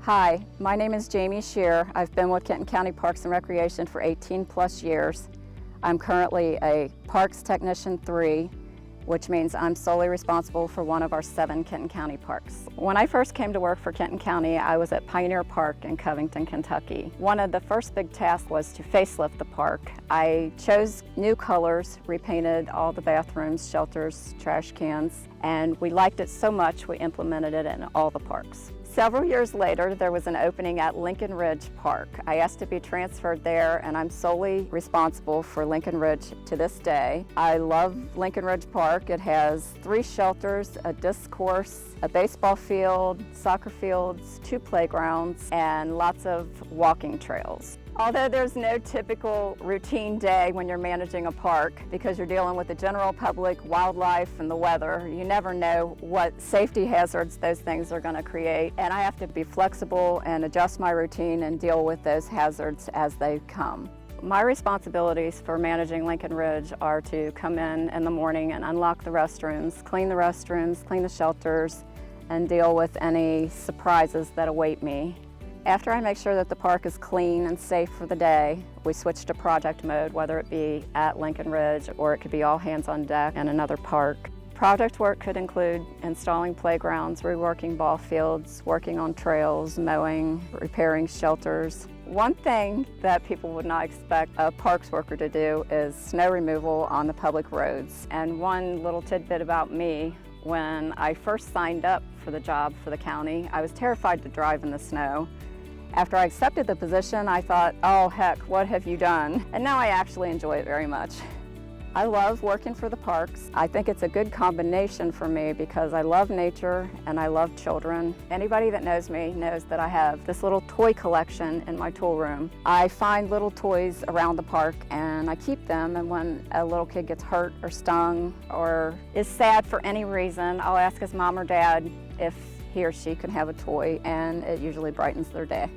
Hi, my name is Jamie Schierer. I've been with Kenton County Parks and Recreation for 18 plus years. I'm currently a Parks Technician 3, which means I'm solely responsible for one of our 7 Kenton County parks. When I first came to work for Kenton County, I was at Pioneer Park in Covington, Kentucky. One of the first big tasks was to facelift the park. I chose new colors, repainted all the bathrooms, shelters, trash cans, and we liked it so much we implemented it in all the parks. Several years later, there was an opening at Lincoln Ridge Park. I asked to be transferred there, and I'm solely responsible for Lincoln Ridge to this day. I love Lincoln Ridge Park. It has 3 shelters, a disc course, a baseball field, soccer fields, 2 playgrounds, and lots of walking trails. Although there's no typical routine day when you're managing a park because you're dealing with the general public, wildlife, and the weather, you never know what safety hazards those things are going to create. And I have to be flexible and adjust my routine and deal with those hazards as they come. My responsibilities for managing Lincoln Ridge are to come in the morning and unlock the restrooms, clean the shelters, and deal with any surprises that await me. After I make sure that the park is clean and safe for the day, we switch to project mode, whether it be at Lincoln Ridge or it could be all hands on deck in another park. Project work could include installing playgrounds, reworking ball fields, working on trails, mowing, repairing shelters. One thing that people would not expect a parks worker to do is snow removal on the public roads. And one little tidbit about me, when I first signed up for the job for the county, I was terrified to drive in the snow. After I accepted the position, I thought, oh heck, what have you done? And now I actually enjoy it very much. I love working for the parks. I think it's a good combination for me because I love nature and I love children. Anybody that knows me knows that I have this little toy collection in my tool room. I find little toys around the park and I keep them, and when a little kid gets hurt or stung or is sad for any reason, I'll ask his mom or dad if he or she can have a toy, and it usually brightens their day.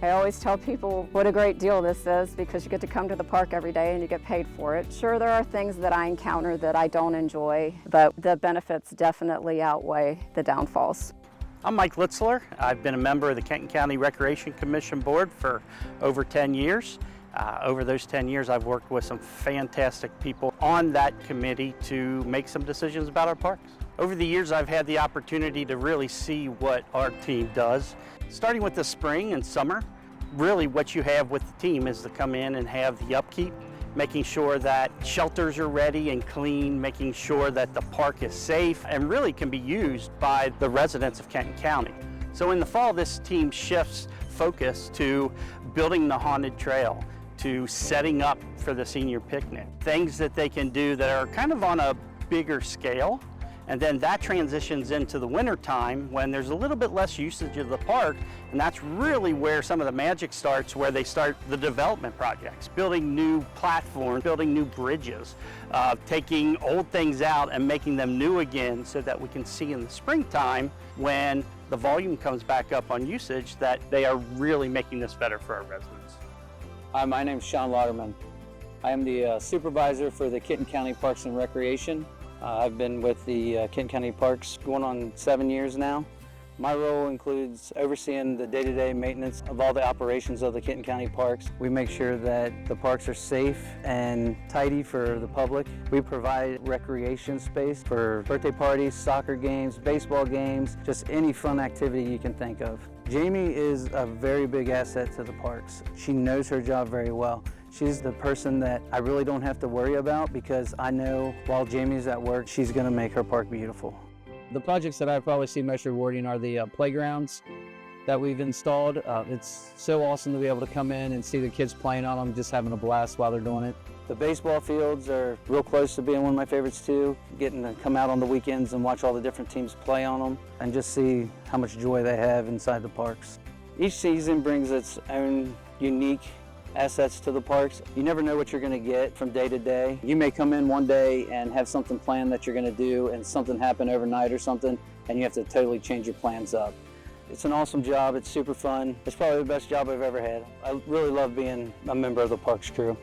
I always tell people what a great deal this is because you get to come to the park every day and you get paid for it. Sure, there are things that I encounter that I don't enjoy, but the benefits definitely outweigh the downfalls. I'm Mike Litzler. I've been a member of the Kenton County Recreation Commission Board for over 10 years. Over those 10 years, I've worked with some fantastic people on that committee to make some decisions about our parks. Over the years, I've had the opportunity to really see what our team does. Starting with the spring and summer, really what you have with the team is to come in and have the upkeep, making sure that shelters are ready and clean, making sure that the park is safe and really can be used by the residents of Kenton County. So in the fall, this team shifts focus to building the haunted trail, to setting up for the senior picnic. Things that they can do that are kind of on a bigger scale. And then that transitions into the winter time when there's a little bit less usage of the park, and that's really where some of the magic starts, where they start the development projects, building new platforms, building new bridges, taking old things out and making them new again so that we can see in the springtime when the volume comes back up on usage that they are really making this better for our residents. Hi, my name is Sean Lauderman. I am the supervisor for the Kenton County Parks and Recreation. I've been with the Kenton County Parks going on 7 years now. My role includes overseeing the day-to-day maintenance of all the operations of the Kenton County Parks. We make sure that the parks are safe and tidy for the public. We provide recreation space for birthday parties, soccer games, baseball games, just any fun activity you can think of. Jamie is a very big asset to the parks. She knows her job very well. She's the person that I really don't have to worry about because I know while Jamie's at work, she's going to make her park beautiful. The projects that I probably see most rewarding are the playgrounds that we've installed. It's so awesome to be able to come in and see the kids playing on them, just having a blast while they're doing it. The baseball fields are real close to being one of my favorites too. Getting to come out on the weekends and watch all the different teams play on them and just see how much joy they have inside the parks. Each season brings its own unique assets to the parks. You never know what you're going to get from day to day. You may come in one day and have something planned that you're going to do and something happen overnight or something, and you have to totally change your plans up. It's an awesome job. It's super fun. It's probably the best job I've ever had. I really love being a member of the parks crew.